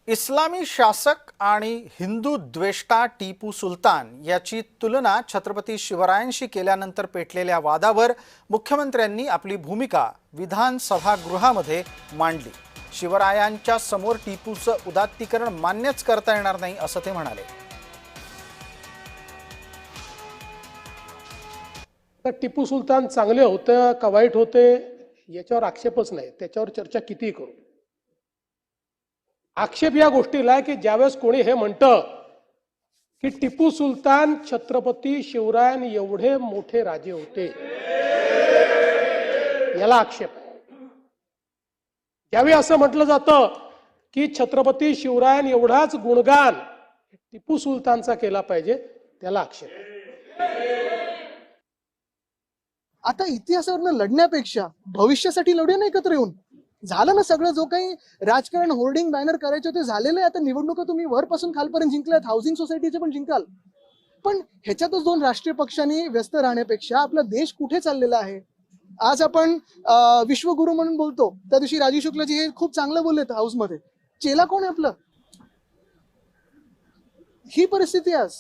इस्लामी शासक आणि हिंदू द्वेष्टा टिपू सुलतान याची तुलना छत्रपती शिवरायांशी केल्यानंतर पेटलेल्या वादावर मुख्यमंत्र्यांनी आपली भूमिका विधानसभागृहामध्ये मांडली। शिवरायांच्या समोर टिपूचं उदात्तीकरण मान्यच करता येणार नाही असं ते म्हणाले। तर टिपू सुलतान चांगले होते का वाईट होते याच्यावर आक्षेपच नाही, त्याच्यावर चर्चा कितीही करू। आक्षेप या गोष्टीला की ज्यावेळेस कोणी हे म्हणतं की टिपू सुलतान छत्रपती शिवराय एवढे मोठे राजे होते, याला आक्षेप आहे। ज्यावेळी असं म्हटलं जातं की छत्रपती शिवराय एवढाच गुणगान टिपू सुलतानचा केला पाहिजे, त्याला आक्षेप आहे। आता इतिहासावरनं लढण्यापेक्षा भविष्यासाठी लढूया ना एकत्र येऊन। झालं ना सगळं, जो काही राजकारण होर्डिंग बॅनर करायचे ते झालेलं आहे। आता निवडणुका तुम्ही वरपासून खालपर्यंत जिंकल्यात, हाऊसिंग सोसायटीचे पण जिंकाल, पण ह्याच्यातच दोन राष्ट्रीय पक्षांनी व्यस्त राहण्यापेक्षा आपला देश कुठे चाललेला आहे। आज आपण विश्वगुरु म्हणून बोलतो, त्या दिवशी राजीव शुक्लाजी हे खूप चांगलं बोललेत हाऊसमध्ये, चेला कोण आहे आपलं? ही परिस्थिती आज।